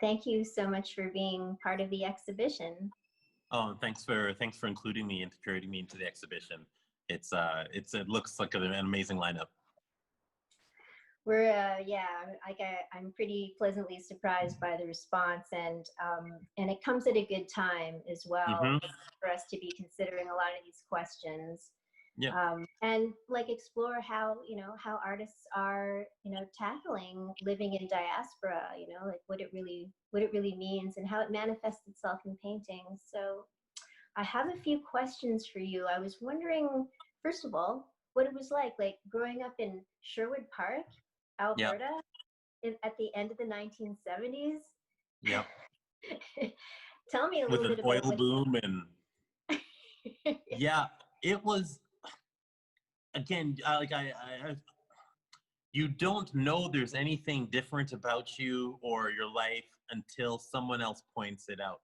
thank you so much for being part of the exhibition. Oh, thanks for including me, integrating me into the exhibition. It looks like an amazing lineup. We're I'm pretty pleasantly surprised by the response, and it comes at a good time as well for us to be considering a lot of these questions. Yeah. And like explore how artists are tackling living in diaspora, like what it really means and how it manifests itself in paintings. So I have a few questions for you. I was wondering, first of all, what it was like growing up in Sherwood Park, Alberta, at the end of the 1970s. Yeah. Tell me a little bit about with an oil boom and yeah, it was. Again, you don't know there's anything different about you or your life until someone else points it out.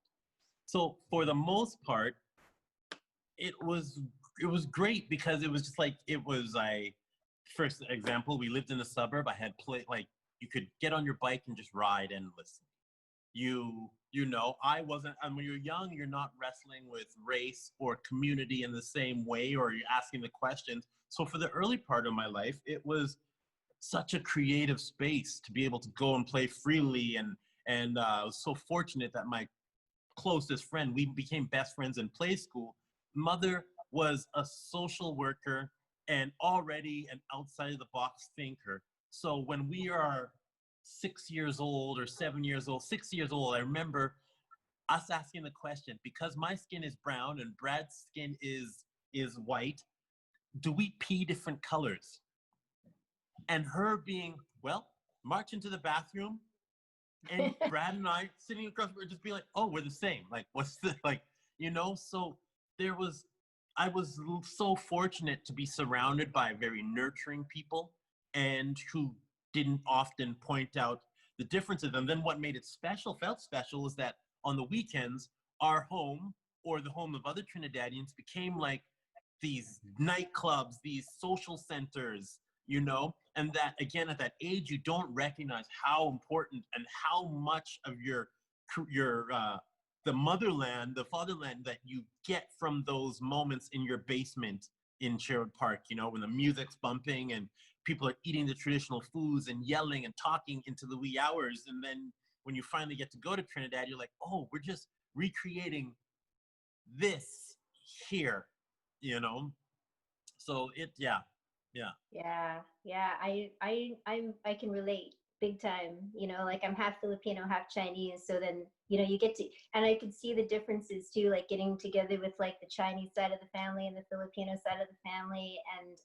So for the most part, it was great because it was just like, first example, we lived in a suburb. I had you could get on your bike and just ride endlessly. I wasn't, and when you're young, you're not wrestling with race or community in the same way, or you're asking the questions. So for the early part of my life, it was such a creative space to be able to go and play freely. And I was so fortunate that my closest friend, we became best friends in play school. Mother was a social worker and already an outside of the box thinker. So when we are 6 years old or 7 years old, 6 years old, I remember us asking the question, because my skin is brown and Brad's skin is white, do we pee different colors? And her being, well, march into the bathroom, and Brad and I sitting across, we're just being like, oh, we're the same. Like, what's the, so I was so fortunate to be surrounded by very nurturing people and who didn't often point out the differences. And then what made it felt special, is that on the weekends, our home or the home of other Trinidadians became like these nightclubs, these social centers, and that, again, at that age, you don't recognize how important and how much of your the motherland, the fatherland that you get from those moments in your basement in Sherwood Park, when the music's bumping and people are eating the traditional foods and yelling and talking into the wee hours. And then when you finally get to go to Trinidad, you're like, oh, we're just recreating this here, So yeah. I can relate big time. Like I'm half Filipino, half Chinese, so then you get to, and I could see the differences too, like getting together with like the Chinese side of the family and the Filipino side of the family, and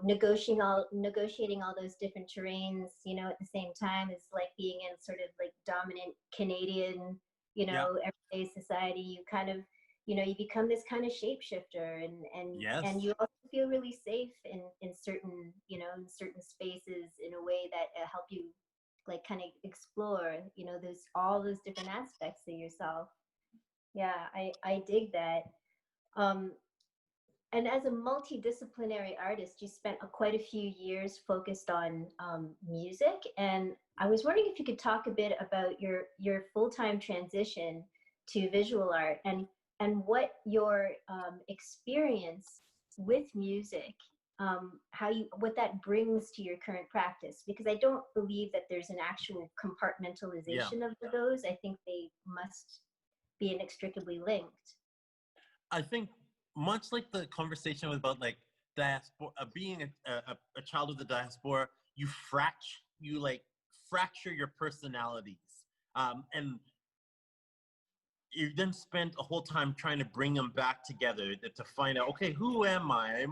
negotiating all those different terrains, at the same time, is like being in sort of like dominant Canadian, everyday society. You kind of, you become this kind of shapeshifter, and yes. And you also feel really safe in certain, in certain spaces in a way that help you like kind of explore, all those different aspects of yourself. Yeah, I dig that. And as a multidisciplinary artist, you spent quite a few years focused on music. And I was wondering if you could talk a bit about your full-time transition to visual art, and what your experience with music, what that brings to your current practice. Because I don't believe that there's an actual compartmentalization of those. I think they must be inextricably linked. I think much like the conversation was about like diaspora, being a child of the diaspora, you fracture your personalities, and you then spent a whole time trying to bring them back together to find out, okay, who am I?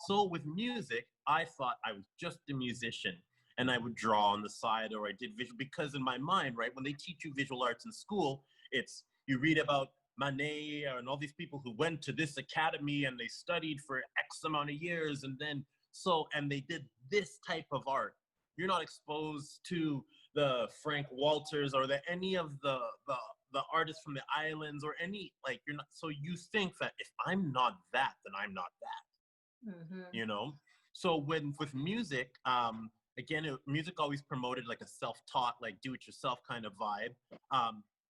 So with music, I thought I was just a musician, and I would draw on the side, or I did visual, because in my mind, right, when they teach you visual arts in school, it's, you read about Manet and all these people who went to this academy and they studied for X amount of years, and they did this type of art. You're not exposed to the Frank Walters or any of the artists from the islands, or any, like, you're not, so you think that if I'm not that, then I'm not that. So with music, again, music always promoted like a self-taught, like do-it-yourself kind of vibe.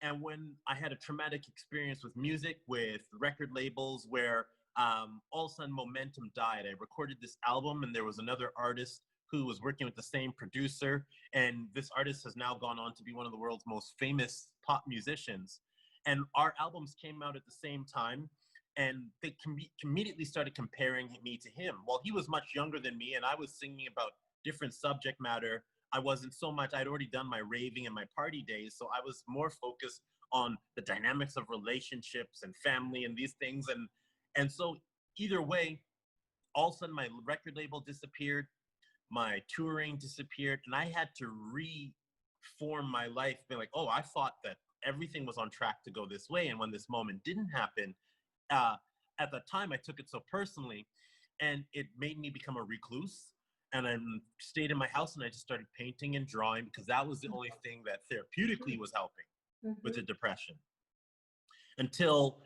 And when I had a traumatic experience with music, with record labels, where all of a sudden momentum died, I recorded this album, and there was another artist who was working with the same producer, and this artist has now gone on to be one of the world's most famous pop musicians. And our albums came out at the same time, and they immediately started comparing me to him. Well, he was much younger than me, and I was singing about different subject matter. I wasn't so much, I'd already done my raving and my party days, so I was more focused on the dynamics of relationships and family and these things. And so either way, all of a sudden my record label disappeared, my touring disappeared, and I had to reform my life, being like, oh, I thought that everything was on track to go this way. And when this moment didn't happen, at the time I took it so personally, and it made me become a recluse. And I stayed in my house, and I just started painting and drawing, because that was the only thing that therapeutically was helping with the depression. Until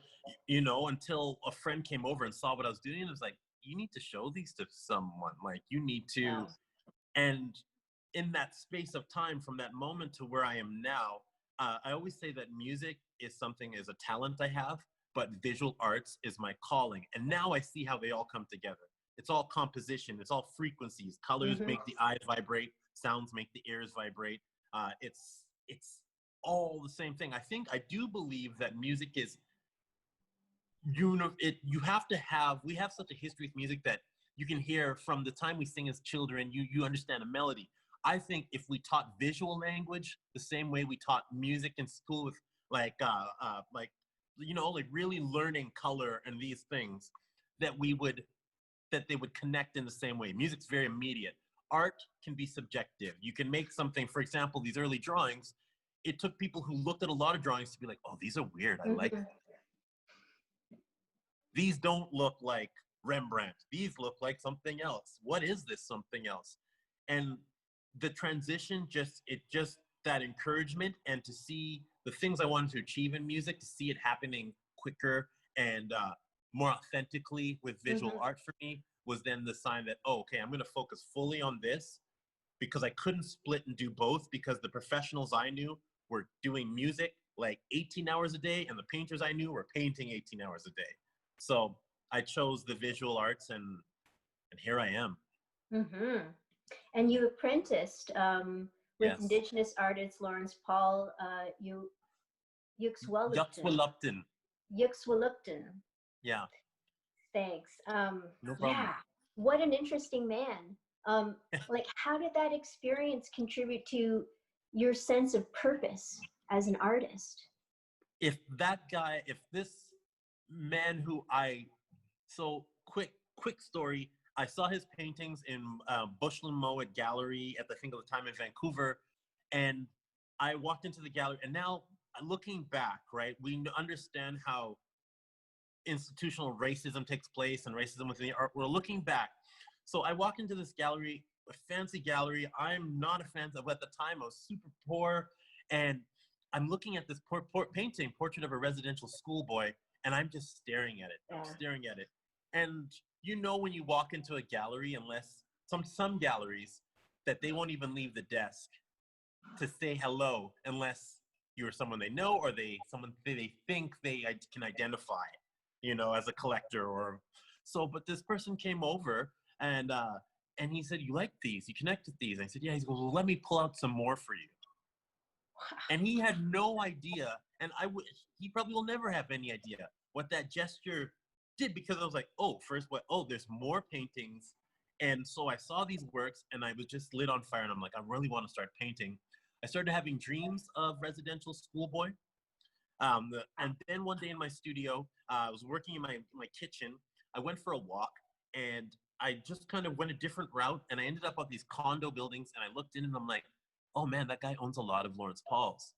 a friend came over and saw what I was doing, and was like, you need to show these to someone. Like, you need to. Yeah. And in that space of time, from that moment to where I am now, I always say that music is a talent I have, but visual arts is my calling. And now I see how they all come together. It's all composition. It's all frequencies. Colors make the eyes vibrate. Sounds make the ears vibrate. It's all the same thing. I do believe that music is, we have such a history with music that you can hear from the time we sing as children, you understand a melody. I think if we taught visual language the same way we taught music in school, with like really learning color and these things, that they would connect in the same way. Music's very immediate. Art can be subjective. You can make something, for example, these early drawings, it took people who looked at a lot of drawings to be like, oh, these are weird. I like them. These don't look like Rembrandt. These look like something else. What is this something else? And the transition, just that encouragement, and to see the things I wanted to achieve in music, to see it happening quicker and more authentically with visual art for me, was then the sign that, oh, okay, I'm going to focus fully on this, because I couldn't split and do both, because the professionals I knew were doing music like 18 hours a day, and the painters I knew were painting 18 hours a day. So I chose the visual arts, and here I am. And you apprenticed with Indigenous artist Lawrence Paul Yuxwalupton. Yeah. Thanks. No problem. Yeah. What an interesting man. Like, how did that experience contribute to your sense of purpose as an artist? If this man quick story, I saw his paintings in Bushland Mowat Gallery at the time in Vancouver, and I walked into the gallery, and now looking back, right, we understand how institutional racism takes place and racism within the art world. Looking back, so I walked into this gallery, a fancy gallery. I'm not a fan of, at the time I was super poor, and I'm looking at this painting, Portrait of a Residential Schoolboy, and I'm just staring at it. I'm staring at it. And when you walk into a gallery, unless some galleries, that they won't even leave the desk to say hello unless you're someone they know, or someone they think they can identify, as a collector or so. But this person came over, and he said, "You like these? You connect with these?" And I said, "Yeah." He goes, "Well, let me pull out some more for you." And he had no idea, and he probably will never have any idea what that gesture did, because I was like, oh, there's more paintings. And so I saw these works, and I was just lit on fire, and I'm like, I really want to start painting. I started having dreams of Residential Schoolboy. And then one day in my studio, I was working in my kitchen. I went for a walk, and I just kind of went a different route, and I ended up on these condo buildings, and I looked in, and I'm like, oh man, that guy owns a lot of Lawrence Paul's.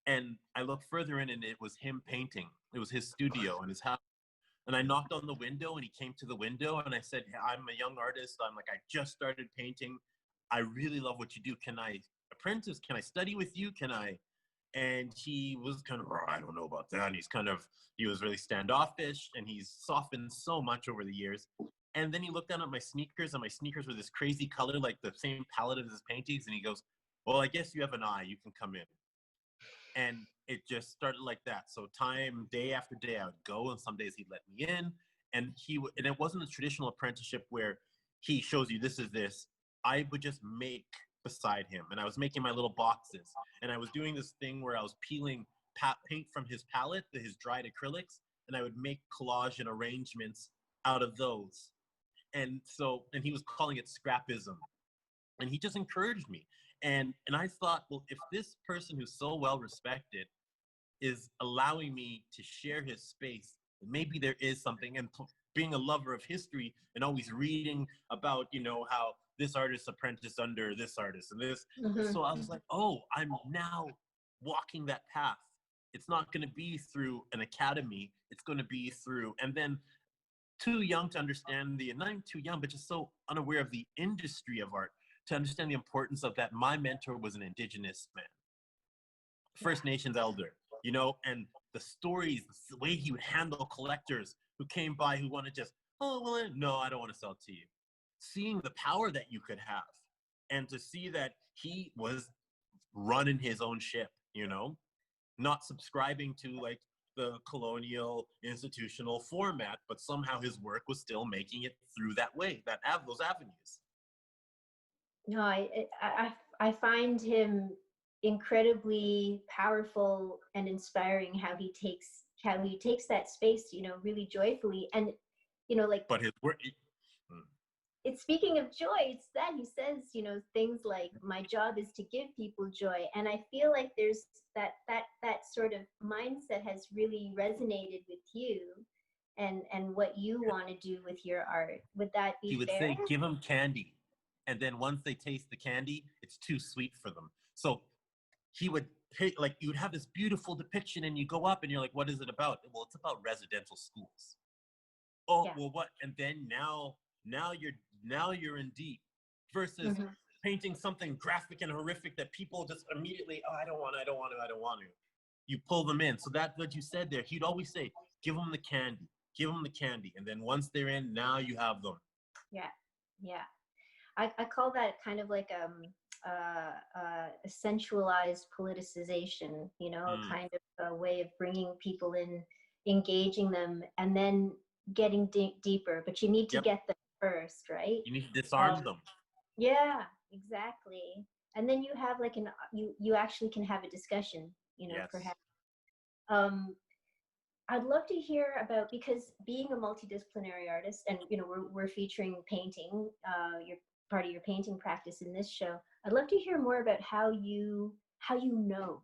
And I looked further in, and it was him painting. It was his studio and his house. And I knocked on the window, and he came to the window, and I said, hey, I'm a young artist. I'm like, I just started painting. I really love what you do. Can I apprentice? Can I study with you? Can I? And he was kind of, I don't know about that. And he was really standoffish, and he's softened so much over the years. And then he looked down at my sneakers, and my sneakers were this crazy color, like the same palette of his paintings. And he goes, well, I guess you have an eye. You can come in. And it just started like that. So day after day, I would go, and some days he'd let me in. And and it wasn't a traditional apprenticeship where he shows you this is this. I would just make beside him, and I was making my little boxes. And I was doing this thing where I was peeling paint from his palette, his dried acrylics, and I would make collage and arrangements out of those. And he was calling it scrapism. And he just encouraged me. And I thought, well, if this person who's so well respected is allowing me to share his space, maybe there is something. And being a lover of history and always reading about, how this artist apprenticed under this artist and this. Mm-hmm. So I was like, oh, I'm now walking that path. It's not going to be through an academy. It's going to be through, and then too young to understand not even too young, but just so unaware of the industry of art to understand the importance of that. My mentor was an Indigenous man, First Nations elder, and the stories, the way he would handle collectors who came by who want to just, oh, well, no, I don't want to sell to you. Seeing the power that you could have, and to see that he was running his own ship, not subscribing to like the colonial institutional format, but somehow his work was still making it through that way, those avenues. No, I find him incredibly powerful and inspiring, how he takes that space, really joyfully. And like, but his work, it's, speaking of joy, it's that he says, things like, my job is to give people joy. And I feel like there's that sort of mindset has really resonated with you and what you want to do with your art. Would that be fair? He would say, give them candy. And then once they taste the candy, it's too sweet for them. So he would you would have this beautiful depiction, and you go up and you're like, what is it about? Well, it's about residential schools. Oh, yeah. Well, what? And then now you're in deep, versus painting something graphic and horrific that people just immediately, oh, I don't want to. You pull them in. So that's what you said there. He'd always say, give them the candy. And then once they're in, now you have them. Yeah. I call that kind of like a sensualized politicization, kind of a way of bringing people in, engaging them, and then getting deeper. But you need to get them first, right? You need to disarm them. Yeah, exactly. And then you have like you actually can have a discussion, perhaps. I'd love to hear about, because being a multidisciplinary artist, and we're featuring painting, you're part of your painting practice in this show. I'd love to hear more about how you know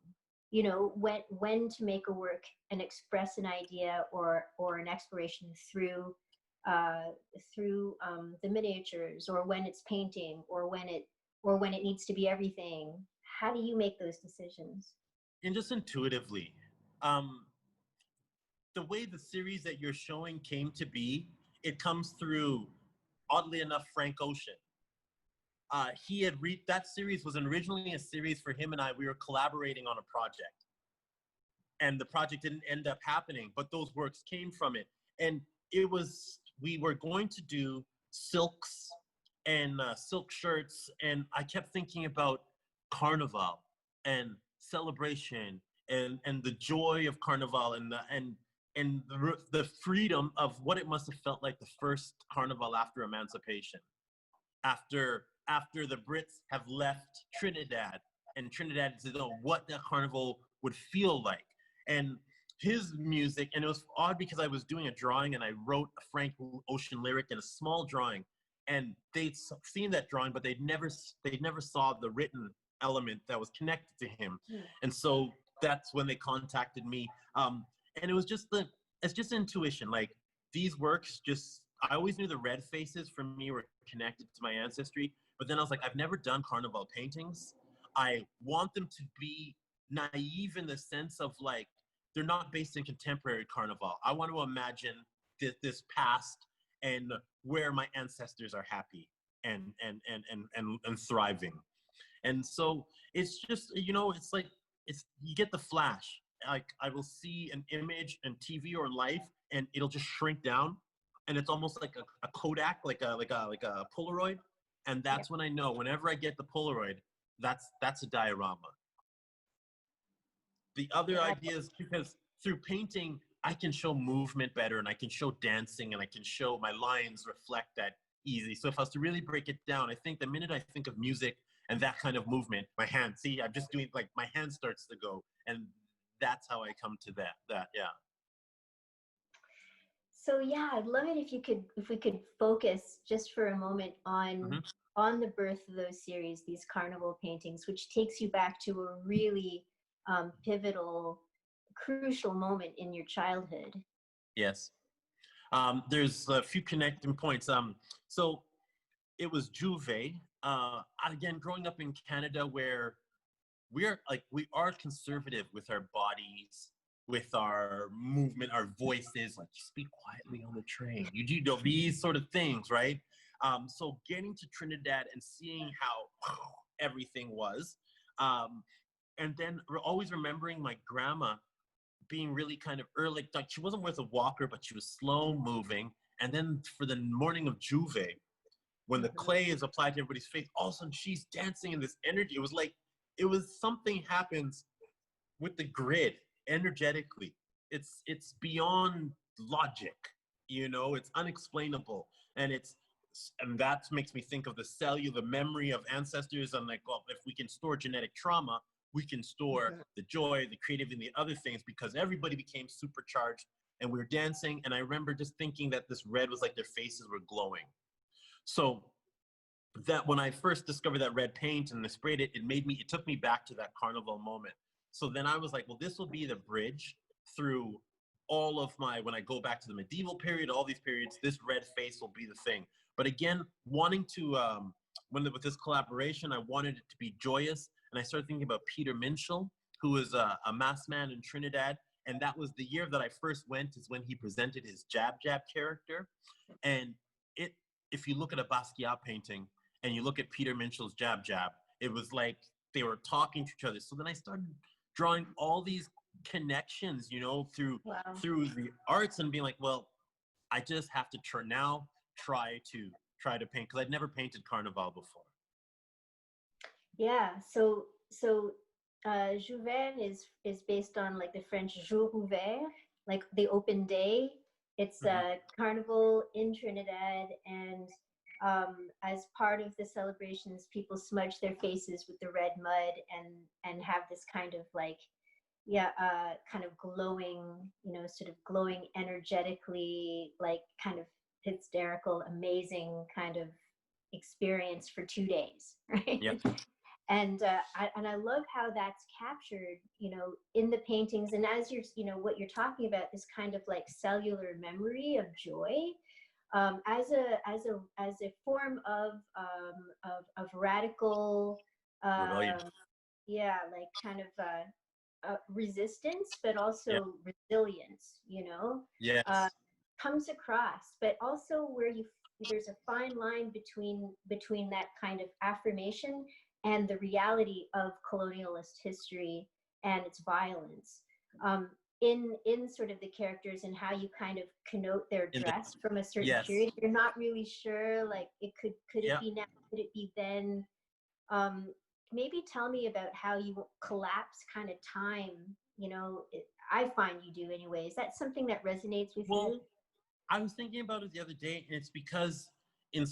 when to make a work and express an idea or an exploration through the miniatures, or when it's painting, or when it needs to be everything. How do you make those decisions? And just intuitively. The way the series that you're showing came to be, it comes through, oddly enough, Frank Ocean. He had that series was originally a series for him and I. We were collaborating on a project, and the project didn't end up happening, but those works came from it. And we were going to do silks and silk shirts, and I kept thinking about Carnivale and celebration and the joy of Carnivale and the freedom of what it must have felt like the first Carnival after emancipation, after the Brits have left Trinidad, and Trinidad said, oh, what that carnival would feel like. And his music, and it was odd because I was doing a drawing and I wrote a Frank Ocean lyric in a small drawing, and they'd seen that drawing, but they'd never saw the written element that was connected to him. And so that's when they contacted me. And it was it's just intuition. Like, these works I always knew the red faces for me were connected to my ancestry, but then I was like, I've never done Carnival paintings. I want them to be naive in the sense of like, they're not based in contemporary Carnival. I want to imagine this past and where my ancestors are happy and thriving. And so it's just, it's like, you get the flash. Like, I will see an image on TV or life, and it'll just shrink down, and it's almost like a Kodak, like a Polaroid. And that's when I know, whenever I get the Polaroid, that's a diorama. The other idea is because through painting, I can show movement better, and I can show dancing, and I can show my lines reflect that easy. So if I was to really break it down, I think the minute I think of music and that kind of movement, my hand, see, I'm just doing, like, my hand starts to go, and that's how I come to that. So yeah, I'd love it if we could focus just for a moment on the birth of those series, these Carnival paintings, which takes you back to a really pivotal, crucial moment in your childhood. Yes. There's a few connecting points. So it was Juve. Again, growing up in Canada, where we are conservative with our bodies, with our movement, our voices, like, speak quietly on the train. You know, these sort of things, right? So getting to Trinidad and seeing how everything was, and then always remembering my grandma being really kind of early, like she wasn't with a walker, but she was slow moving. And then for the morning of Juve, when the clay is applied to everybody's face, all of a sudden she's dancing in this energy. It was like, it was something happens with the grid energetically. It's beyond logic, you know, it's unexplainable. And that makes me think of the cellular memory of ancestors. I'm like, well, if we can store genetic trauma, we can store the joy, the creativity, and the other things, because everybody became supercharged and we were dancing. And I remember just thinking that this red was like their faces were glowing. So that when I first discovered that red paint and I sprayed it, it took me back to that carnival moment. So then I was like, well, this will be the bridge through all of when I go back to the medieval period, all these periods, this red face will be the thing. But again, wanting to, with this collaboration, I wanted it to be joyous. And I started thinking about Peter Minshall, who is a masked man in Trinidad. And that was the year that I first went, is when he presented his Jab Jab character. And if you look at a Basquiat painting and you look at Peter Minshall's Jab Jab, it was like they were talking to each other. So then I started drawing all these connections, you know, through the arts, and being like, well, I just have to try to paint, because I'd never painted Carnivale before. Yeah, so Jouvin is based on like the French jour ouvert, like the open day. It's a carnival in Trinidad, and as part of the celebrations, people smudge their faces with the red mud and have this kind of like, kind of glowing, you know, sort of glowing energetically, like kind of hysterical, amazing kind of experience for 2 days, right? Yep. And I love how that's captured, you know, in the paintings. And as you're, you know, what you're talking about, this kind of like cellular memory of joy, as a form of radical, like kind of resistance, but also resilience, you know. Yes. Comes across, but also where there's a fine line between that kind of affirmation and the reality of colonialist history and its violence, in sort of the characters and how you kind of connote their dress from a certain period. You're not really sure, like, it could it be now, could it be then? Maybe tell me about how you collapse kind of time, you know. I find you do anyway. Is that something that resonates with you? I was thinking about it the other day, and it's because it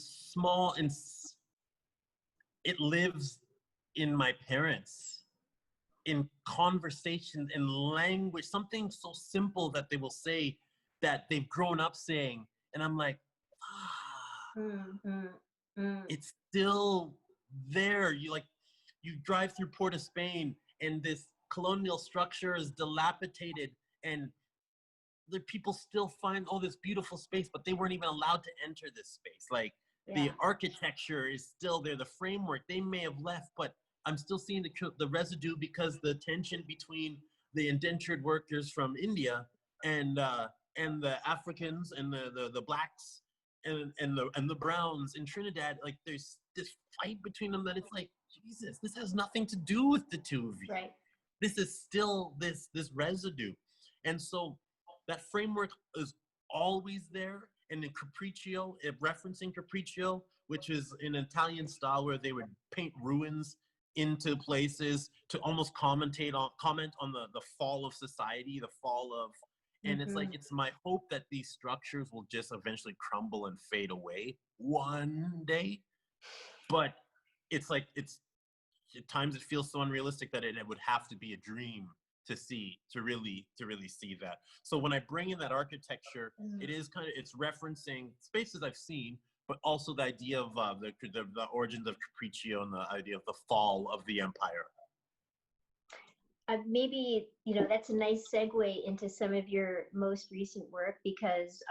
lives in my parents, in conversation, in language, something so simple that they will say that they've grown up saying. And I'm like, it's still there. You drive through Port of Spain and this colonial structure is dilapidated, and the people still find this beautiful space, but they weren't even allowed to enter this space. Like, the architecture is still there, the framework, they may have left, but I'm still seeing the residue, because the tension between the indentured workers from India and the Africans and the blacks and the browns in Trinidad, like, there's this fight between them that it's like, Jesus, this has nothing to do with the two of you. Right. This is still this residue. And so that framework is always there. and in Capriccio, referencing Capriccio, which is an Italian style where they would paint ruins into places to almost comment on the fall of society, the fall of, and it's like, it's my hope that these structures will just eventually crumble and fade away one day. But it's like, at times it feels so unrealistic that it would have to be a dream to really see that. So when I bring in that architecture, it is it's referencing spaces I've seen, but also the idea of the origins of Capriccio and the idea of the fall of the empire. Maybe, that's a nice segue into some of your most recent work, because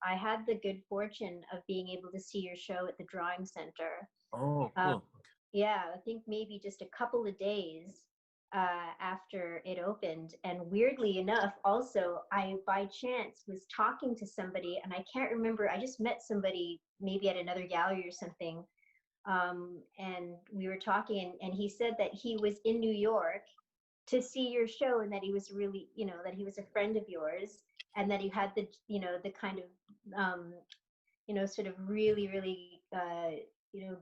I had the good fortune of being able to see your show at the Drawing Center. Oh, cool. Yeah, I think maybe just a couple of days after it opened. And weirdly enough, also, I by chance was talking to somebody, and I can't remember, I just met somebody maybe at another gallery or something. And we were talking, and he said that he was in New York to see your show, and that he was really, that he was a friend of yours, and that you had the, the kind of, sort of really, really,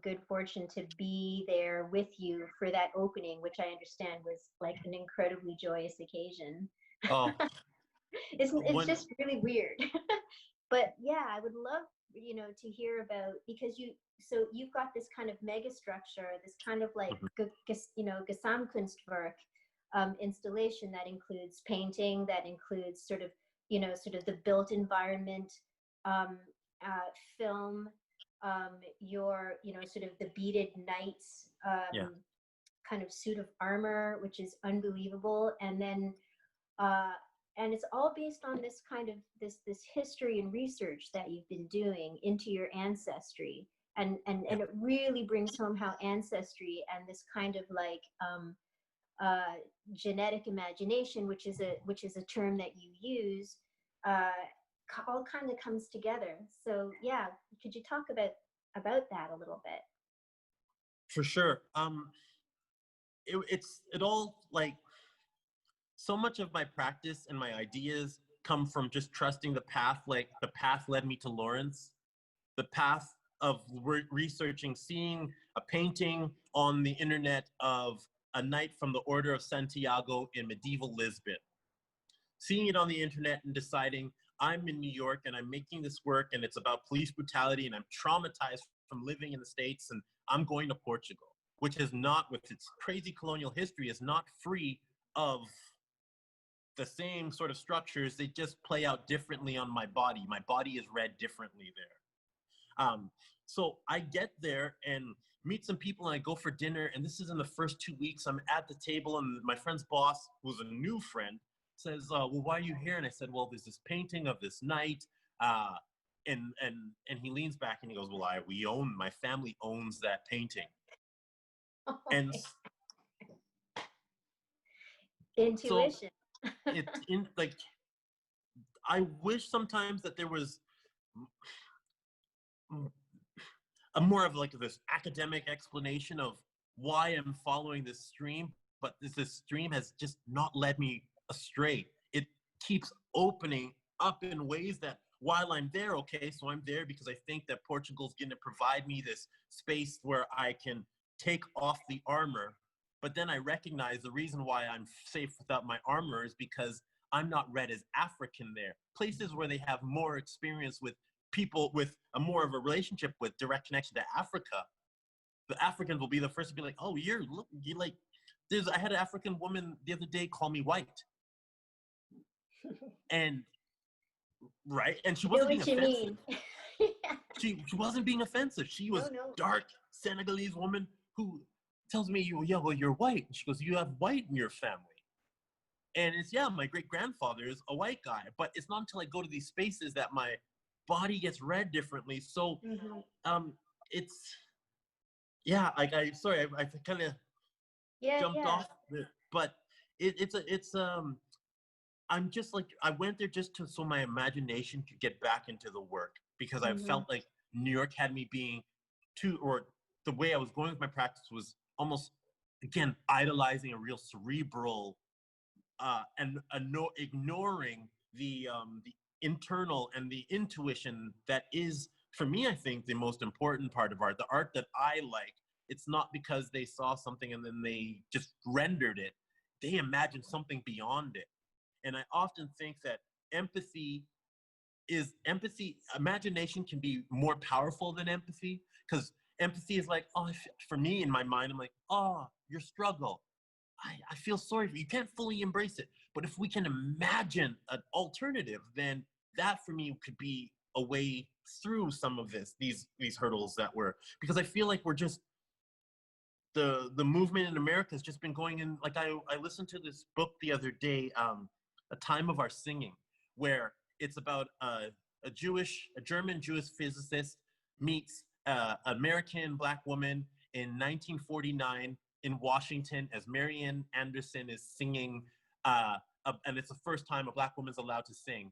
good fortune to be there with you for that opening, which I understand was like an incredibly joyous occasion. Oh, it's just really weird. But yeah, I would love, to hear about, because you've got this kind of mega structure, this kind of like, Gesamtkunstwerk installation that includes painting, that includes sort of the built environment, film, your sort of the beaded knights kind of suit of armor, which is unbelievable, and then and it's all based on this kind of this history and research that you've been doing into your ancestry, and it really brings home how ancestry and this kind of like genetic imagination, which is a term that you use, all kind of comes together. So yeah, could you talk about that a little bit? For sure. It all, like, so much of my practice and my ideas come from just trusting the path. Like, the path led me to Lawrence. The path of researching, seeing a painting on the internet of a knight from the Order of Santiago in medieval Lisbon. Seeing it on the internet and deciding, I'm in New York and I'm making this work and it's about police brutality and I'm traumatized from living in the States, and I'm going to Portugal, which is not, with its crazy colonial history, is not free of the same sort of structures. They just play out differently on my body. My body is read differently there. So I get there and meet some people and I go for dinner, and this is in the first 2 weeks. I'm at the table and my friend's boss, who's a new friend, says, well, why are you here? And I said, well, there's this painting of this knight. And he leans back and he goes, well, my family owns that painting. Oh, and intuition. So it's in, like, I wish sometimes that there was a more of like this academic explanation of why I'm following this stream, but this stream has just not led me astray. It keeps opening up in ways that, while I'm there, okay, so I'm there because I think that Portugal's going to provide me this space where I can take off the armor, but then I recognize the reason why I'm safe without my armor is because I'm not read as African there. Places where they have more experience with people with a more of a relationship with direct connection to Africa, the Africans will be the first to be like, oh, you're like, I had an African woman the other day call me white. And right, and she wasn't being offensive. she wasn't being offensive. She was dark Senegalese woman who tells me, yeah, well, you're white. And she goes, you have white in your family. And it's, yeah, my great grandfather is a white guy, but it's not until I go to these spaces that my body gets read differently. So it's, yeah, like I kind of jumped off it, but it's I'm just like, I went there just so my imagination could get back into the work, because I felt like New York had me being or the way I was going with my practice was almost, again, idolizing a real cerebral and ignoring the internal and the intuition that is, for me, I think the most important part of art, the art that I like. It's not because they saw something and then they just rendered it. They imagined something beyond it. And I often think that imagination can be more powerful than empathy, because empathy is like, oh, for me in my mind, I'm like, oh, your struggle. I feel sorry for you. You can't fully embrace it. But if we can imagine an alternative, then that for me could be a way through some of these hurdles that we're, because I feel like we're just, the movement in America has just been going in, like I listened to this book the other day, A Time of Our Singing, where it's about a German Jewish physicist meets American Black woman in 1949 in Washington as Marian Anderson is singing, and it's the first time a Black woman's allowed to sing.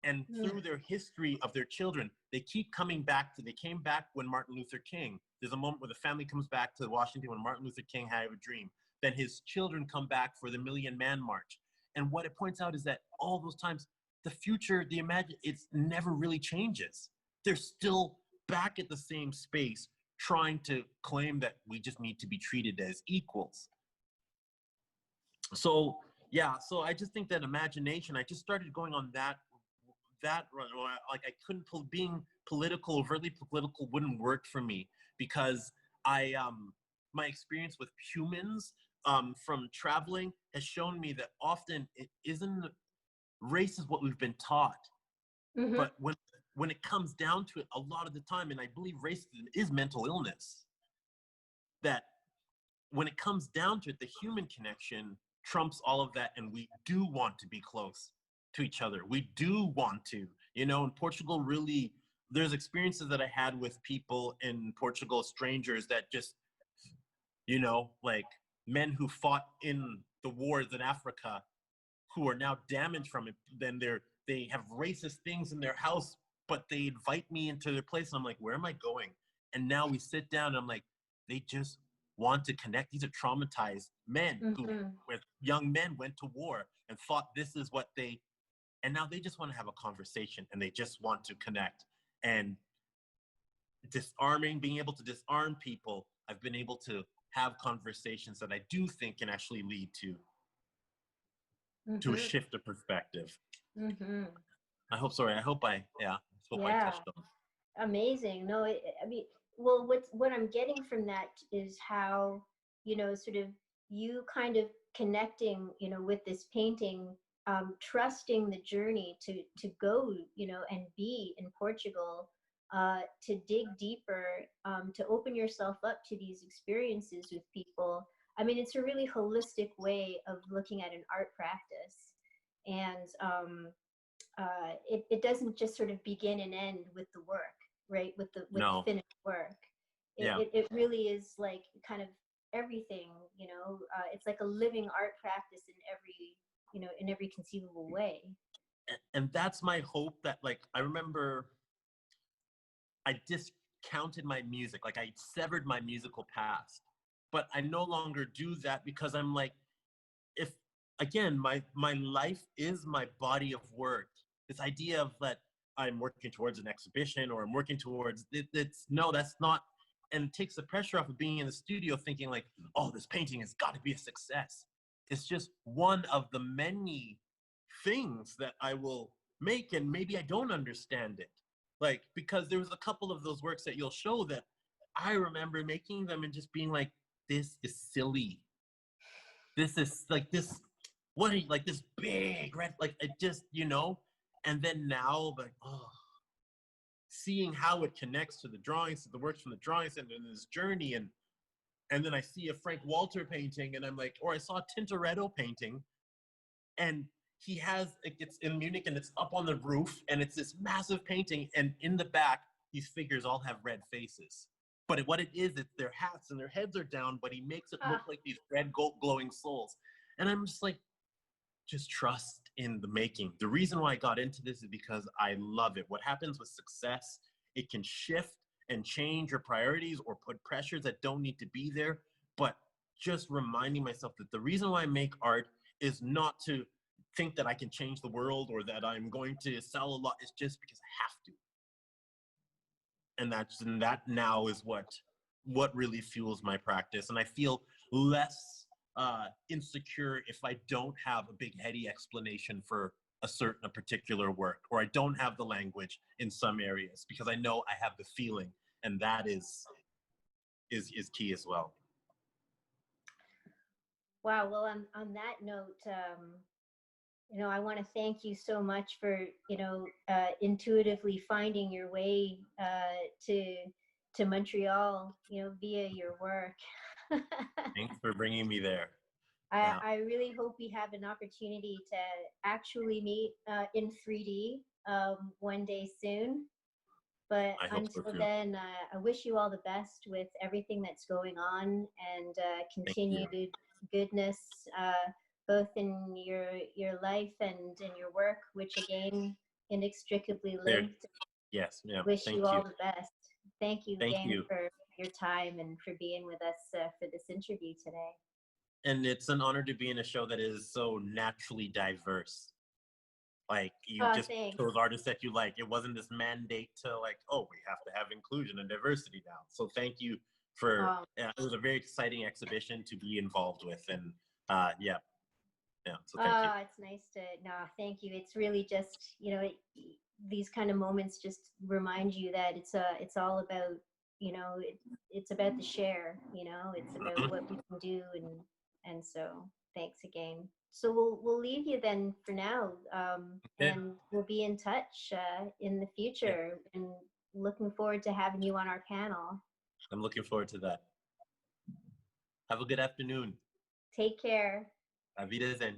And through their history of their children, they keep coming back they came back when Martin Luther King. There's a moment where the family comes back to Washington when Martin Luther King had a dream. Then his children come back for the Million Man March. And what it points out is that all those times, the future, it's never really changes. They're still back at the same space, trying to claim that we just need to be treated as equals. So, yeah, so I just think that imagination, I just started going on that like I couldn't being political, overtly political wouldn't work for me, because my experience with humans from traveling has shown me that often it isn't, race is what we've been taught. But when it comes down to it, a lot of the time, and I believe racism is mental illness, that when it comes down to it, the human connection trumps all of that, and we do want to be close to each other. We do want to, in Portugal, really, there's experiences that I had with people in Portugal, strangers that just, like men who fought in the wars in Africa, who are now damaged from it. Then they have racist things in their house, but they invite me into their place. And I'm like, where am I going? And now we sit down and I'm like, they just want to connect. These are traumatized men who, with young men, went to war and thought this is what and now they just want to have a conversation and they just want to connect. And being able to disarm people, I've been able to have conversations that I do think can actually lead to a shift of perspective. I hope I touched on. Amazing. No, I mean, well, what I'm getting from that is how, sort of you kind of connecting, with this painting, trusting the journey to go, and be in Portugal, to dig deeper, to open yourself up to these experiences with people. I mean, it's a really holistic way of looking at an art practice. And it doesn't just sort of begin and end with the work, right? With the finished work. It really is like kind of everything, it's like a living art practice in every conceivable way. And that's my hope, that, like, I remember I discounted my music, like I severed my musical past, but I no longer do that, because I'm like, if, again, my life is my body of work. This idea of that I'm working towards an exhibition or I'm working towards that's not, and it takes the pressure off of being in the studio thinking like, oh, this painting has got to be a success. It's just one of the many things that I will make, and maybe I don't understand it. Like, because there was a couple of those works that you'll show that I remember making them and just being like, this is silly. This is like this, what are you, like this big red, like it just, and then now, like, oh, seeing how it connects to the drawings, to the works from the drawings and in this journey. And then I see a Frank Walter painting and I'm like, or I saw a Tintoretto painting, and it's in Munich and it's up on the roof and it's this massive painting, and in the back, these figures all have red faces. But what it is, it's their hats and their heads are down, but he makes it look like these red gold glowing souls. And I'm just like, just trust in the making. The reason why I got into this is because I love it. What happens with success, it can shift and change your priorities or put pressures that don't need to be there. But just reminding myself that the reason why I make art is not to think that I can change the world or that I'm going to sell a lot. It's just because I have to. And that now is what really fuels my practice. And I feel less insecure if I don't have a big heady explanation for a particular work, or I don't have the language in some areas, because I know I have the feeling, and that is key as well. Wow. Well, on that note, I want to thank you so much for, intuitively finding your way to Montreal, via your work. Thanks for bringing me there. I really hope we have an opportunity to actually meet in 3D one day soon. But until then, I wish you all the best with everything that's going on, and continued goodness, both in your life and in your work, which again, inextricably linked. Yes, yeah. Wish you all the best. Thank you again for your time and for being with us for this interview today. And it's an honor to be in a show that is so naturally diverse. Like, you just chose artists that you like. It wasn't this mandate to like, oh, we have to have inclusion and diversity now. So thank you for, it was a very exciting exhibition to be involved with. And yeah, so thank you. It's nice to, thank you. It's really just, these kind of moments just remind you that it's all about, it's about the share, it's about what we can do. And so thanks again. So we'll leave you then for now, and we'll be in touch in the future, and looking forward to having you on our panel. I'm looking forward to that. Have a good afternoon. Take care. Auf Wiedersehen.